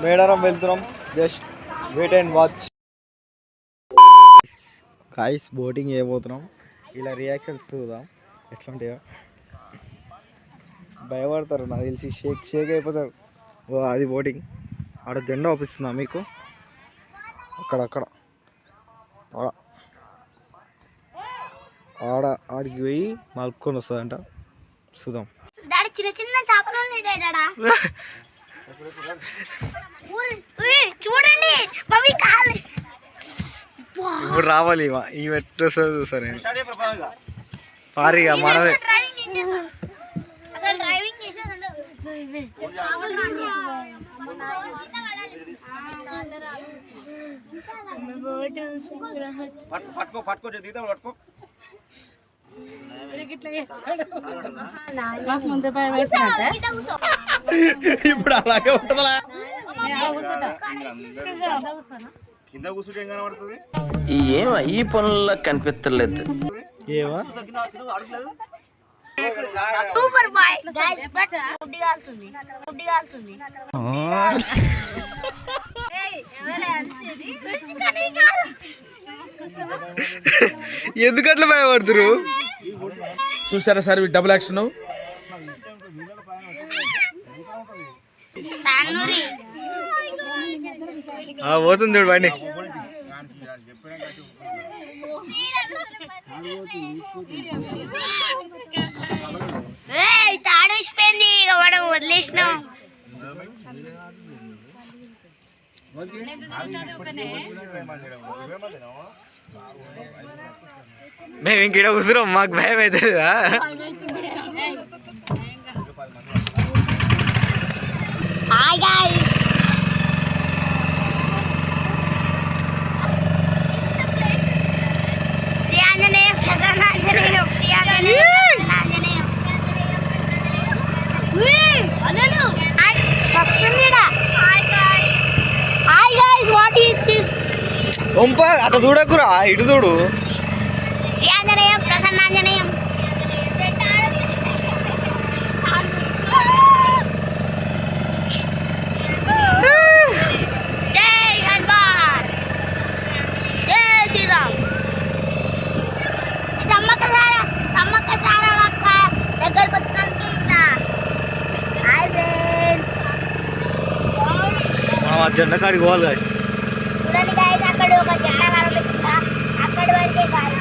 మేడారం వెళ్తున్నాం. Just wait and watch. Guys boating చేయబోతున్నాం. ఇలా రియాక్షన్స్ చూద్దాం ఎట్లుంటాయో. భయపడతారు నాకు తెలిసి, షేక్ అయిపోతారు. ఓ అది బోటింగ్. ఆడ జెండా ఒప్పిస్తుందా మీకు? అక్కడక్కడ ఆడికి పోయి మలుపుకొని వస్తుందంట. చూద్దాం. చిన్న చిన్న చేపలు చూడండి. ఇప్పుడు రావాలి ఈ మెట్టు వస్తుంది చూసా నేను. పారిగా మనదే. ఇప్పుడు అలాగే ఉంటుందా? ఏమా ఈ పనుల్లో కనిపించలేదు. ఏమా super bye guys, but food కాల్తుంది. ఎందుకట్లా భయపడుతురు? చూసారా సార్ డబుల్ యాక్షన్. పోతుంది చూడు బండి. తాడేసిపోయింది ఇక మనం వదిలేసినాం. మేము ఇంకడ కూర్చున్నాం, మాకు భయం అవుతుందా? Hi guys, Shri Anjaneya Prasannanjaneya, Shri Anjaneya Prasannanjaneya. Hi guys, what is this? అట్లా చూడకురా, ఇటు చూడు. శ్రీ ఆంజనేయం ప్రసన్నాంజనేయం. జై హనుమాన్, జై శ్రీరామ్. సమ్మక్క సారక్క దగ్గరకు వచ్చినానికి ఇట్లా. హాయ్ ఫ్రెండ్స్, మనం ఆ జెండా కాడికి పోవాలి గాయస్. చూడండి గాయస్, అక్కడ ఒక జెండా కనిపిస్తుందా? అక్కడి వరకే గాయస్.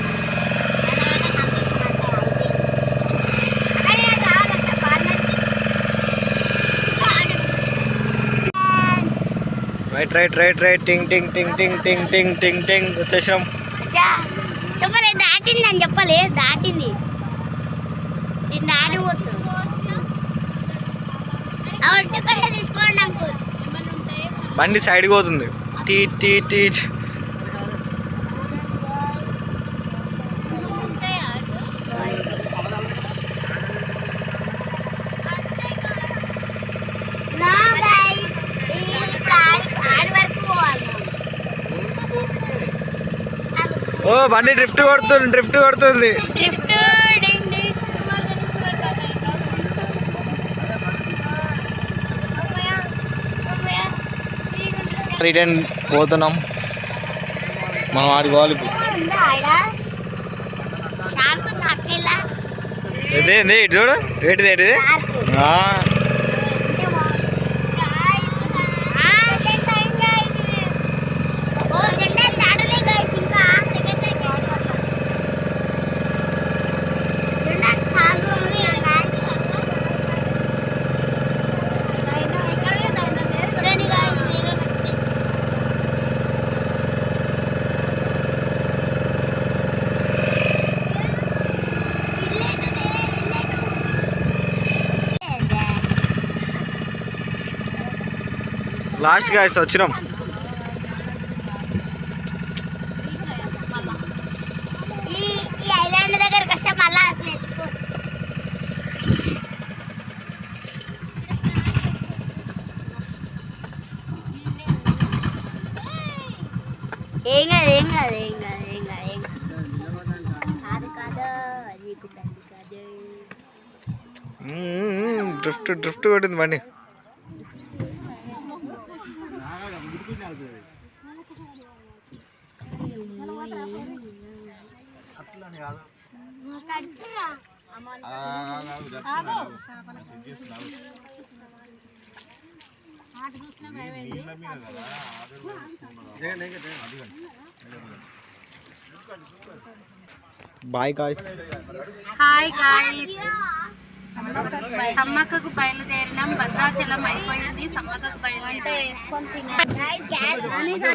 రైట్ టింగ్ టింగ్ టింగ్ టింగ్ టింగ్ టింగ్ టింగ్ టింగ్ వచ్చేసాం. చెప్పలే, దాటింది అని చెప్పలే, దాటింది. దాటి తీసుకోండి అంకుల్. బండి సైడ్కి పోతుంది. Tea tea tea. ఓ బండి డ్రిఫ్ట్ కొడుతుంది. రిటర్న్ పోతున్నాం మనం. ఆడికి పోవాలి. ఇదేంది ఇటు చూడు, ఏంటిది? లాస్ట్ గాయస్ వచ్చినాం. ఈ ఐలాండ్ దగ్గరకు వస్తే మళ్ళా ఏం కాదు. డ్రిఫ్ట్ కొట్టింది బండి. Bye guys. హాయ్ గాయ్స్, సమ్మక్కకు బయలుదేరినాం. భద్రాచలం అయిపోయింది, సమ్మక్కకు బయలుదేరి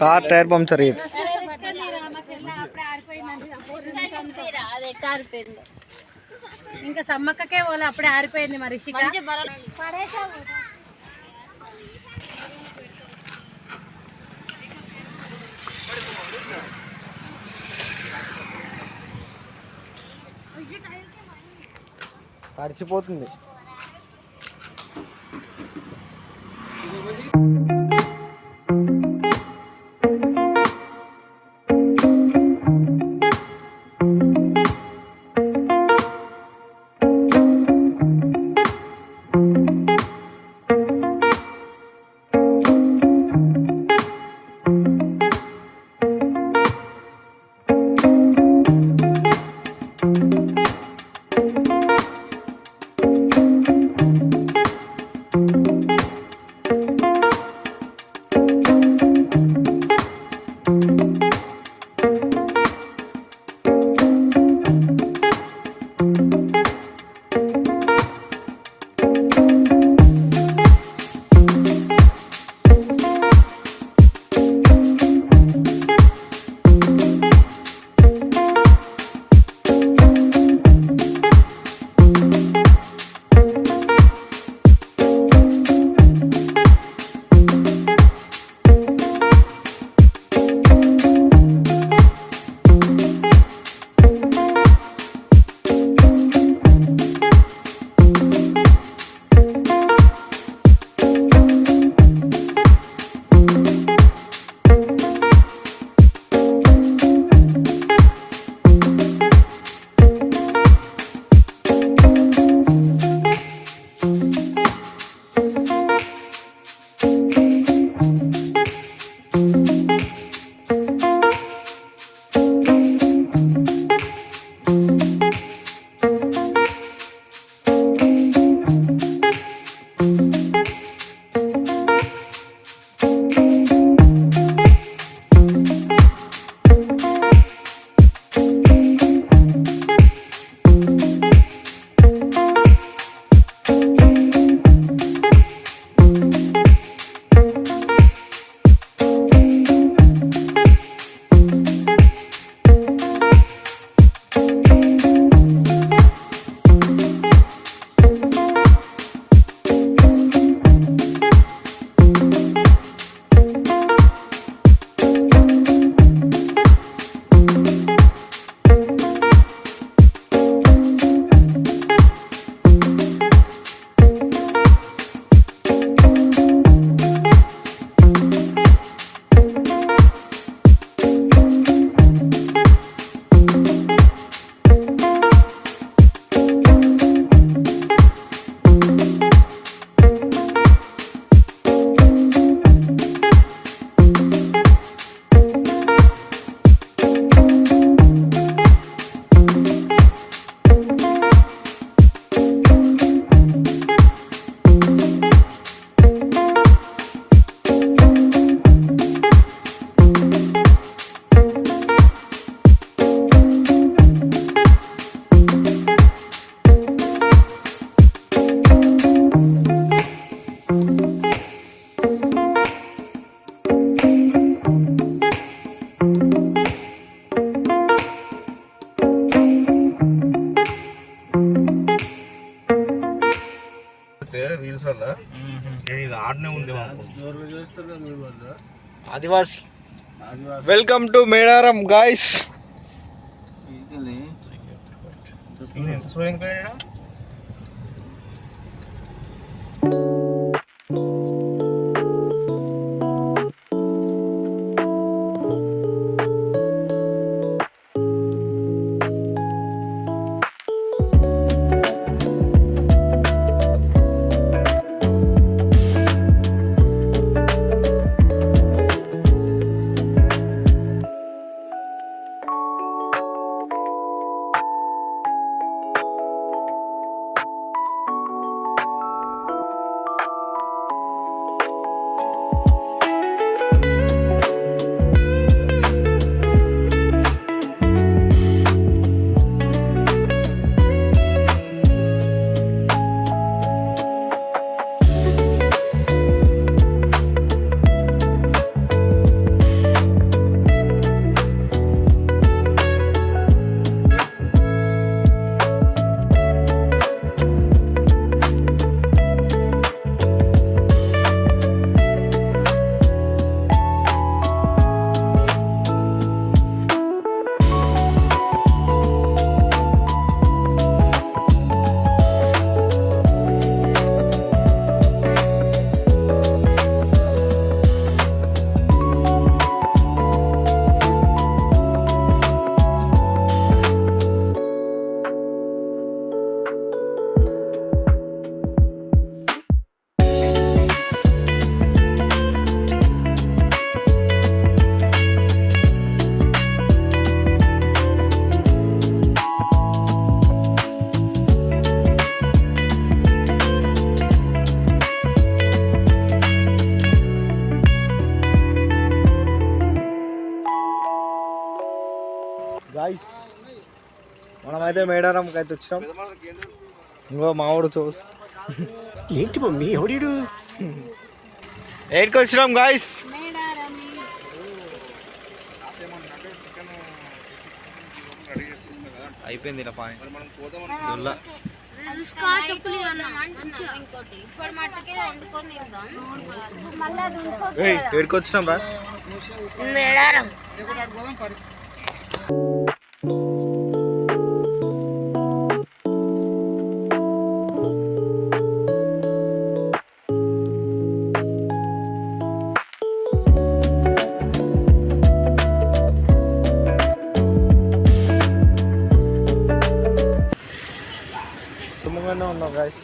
కార్ టైర్ పంక్చర్ అయ్యింది. ఇంకా సమ్మక్కకే వాళ్ళు అప్పుడే ఆరిపోయింది. మరి తడిసిపోతుంది. ఆదివాసి. Welcome to Medaram guys. Guys మనమైతే మేడారంకి అయితే వచ్చినాం. ఇంకో మావాడు చూసి ఏంటి మమ్మీ ఎవడీడు ఎయిట్కి వచ్చినాం గాయస్. అయిపోయింది ఇలా పాని ఏడుకి వచ్చినాం రా. మేడారం తుమ్మగానే ఉన్నాం గాయస్.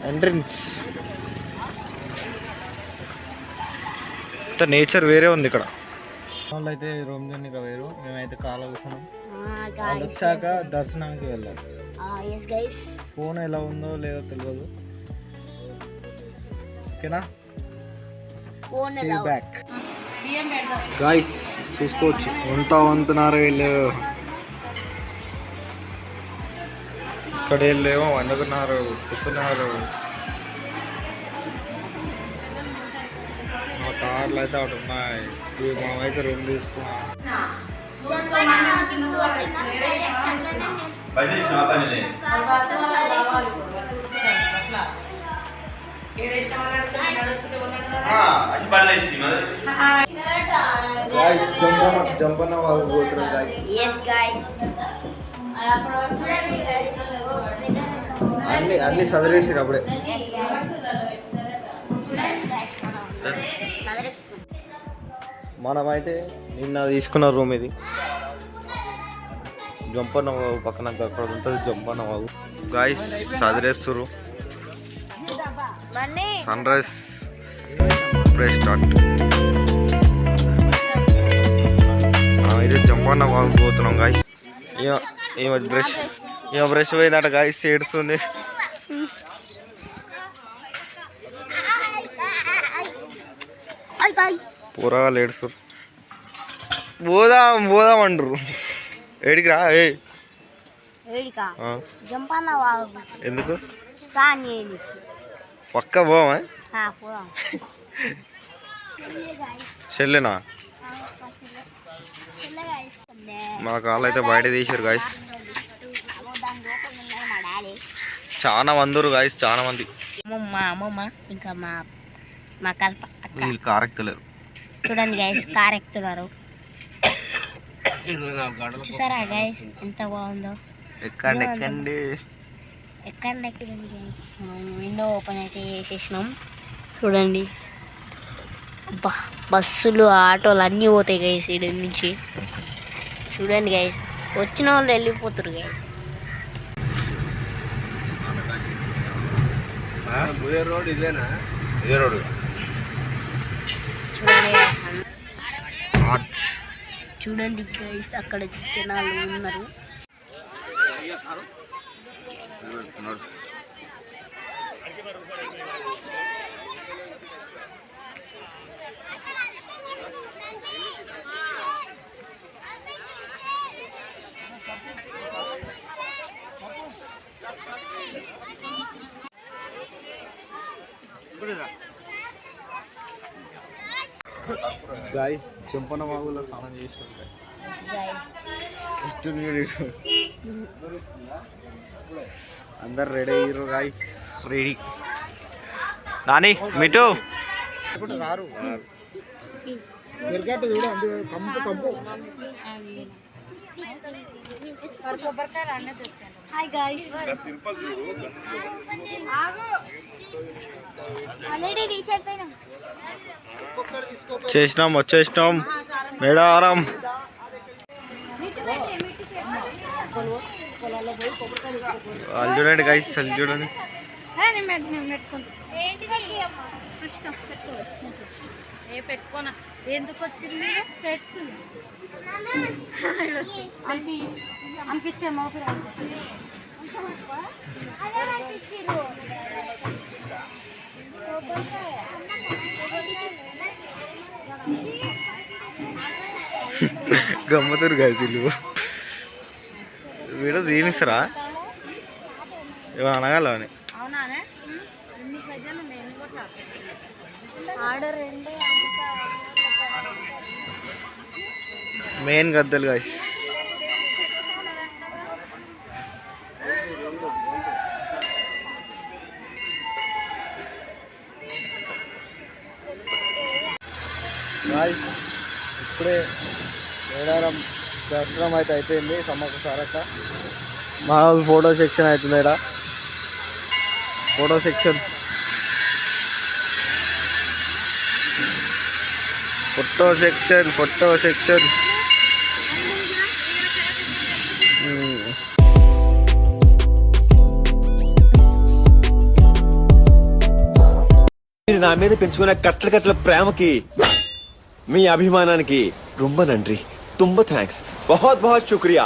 ఎంట్రన్స్ నేచర్ వేరే ఉంది ఇక్కడ. వాళ్ళు అయితే రూమ్ జర్నీ వేరు, మేమైతే కాల కూర్చున్నాం. వాళ్ళు వచ్చాక దర్శనానికి వెళ్దాం. ఫోన్ ఎలా ఉందో లేదో తెలియదు. ఓకేనా బ్యాక్ గాయస్ చూసుకోవచ్చు. వంతున్నారు వీళ్ళు. ఇక్కడ వీళ్ళేమో వండుకున్నారు, కూర్చున్నారు. మా కార్లు అయితే ఒకటి ఉన్నాయి. ఇవి మనమైతే రూమ్ తీసుకున్నాం. జంపన్న వాళ్ళు పోతున్నారు అన్ని చదివేసారు అప్పుడే. మనమైతే నిన్న తీసుకున్న రూమ్ ఇది. జంపన్న వాగు పక్కన అక్కడ ఉంటుంది. జంపన్న వాగు గాయస్ చదివేస్తారు. సన్ రైజ్ ఇప్పుడే స్టార్ట్. అయితే జంపన్న వాగు పోతున్నాం గాయస్. ఏమో బ్రష్ పోయిందట గాయస్, ఏడుస్తుంది. పూరగాలు ఏడుస్తారు. పోదాం అంటారు. ఏడికి రా. ఎందుకు పక్క పోవా? చెల్లెనా? మా కాళ్ళు అయితే బయట తీసారు గాయస్. చాలా మంది గాయస్, చాలా మంది. మా అమ్మమ్మ ఇంకా మా కల్ప వీళ్ళు కార్ ఎక్కుతలేరు. చూడండి గైస్, కార్ ఎక్కుతున్నారు. చూసారా గైస్ ఎంత బాగుందో. ఎక్కండి గైస్. విండో ఓపెన్ అయితే చేసేసినాం. చూడండి బస్సులు ఆటోలు అన్నీ పోతాయి గైస్ ఇక్కడి నుంచి. చూడండి గైస్, వచ్చిన వాళ్ళు వెళ్ళిపోతారు గైస్. రోడ్ ఇదేనా? ఇదే రోడ్. చూడండి గైస్, అక్కడ జనాలు ఉన్నారు. గాయస్ చెంపన వాగులో స్నానం చేసి ఉంటాయి. అందరు రెడీ అయ్యారు గాయస్. రెడీ నాని మిటు రారు. చేసినాం, వచ్చేసినాం మేడారం. వాళ్ళు చూడండి గైస్, వాళ్ళు చూడండి. పెట్టుకోనా ఎందుకు వచ్చింది? పెట్టుకుంది అనిపించే మోపి గమ్మతురు కలిసి వీడియో తీనిస్తారా ఏమైనా అనగాల అని మెయిన్ గద్దెలు గాయస్ ఇప్పుడే మేడారం దర్శనం అయితే అయిపోయింది సమ్మక్క సారక్క మా ఫోటో సెక్షన్ అవుతుంది ఇక్కడ ఫోటో సెక్షన్ ఫోటో సెక్షన్ మీరు నా మీద పెంచుకున్న కట్ల ప్రేమకి మీ అభిమానానికి రొంబ నండ్రి తుంబ థ్యాంక్స్ బహుత్ బహుత్ శుక్రియా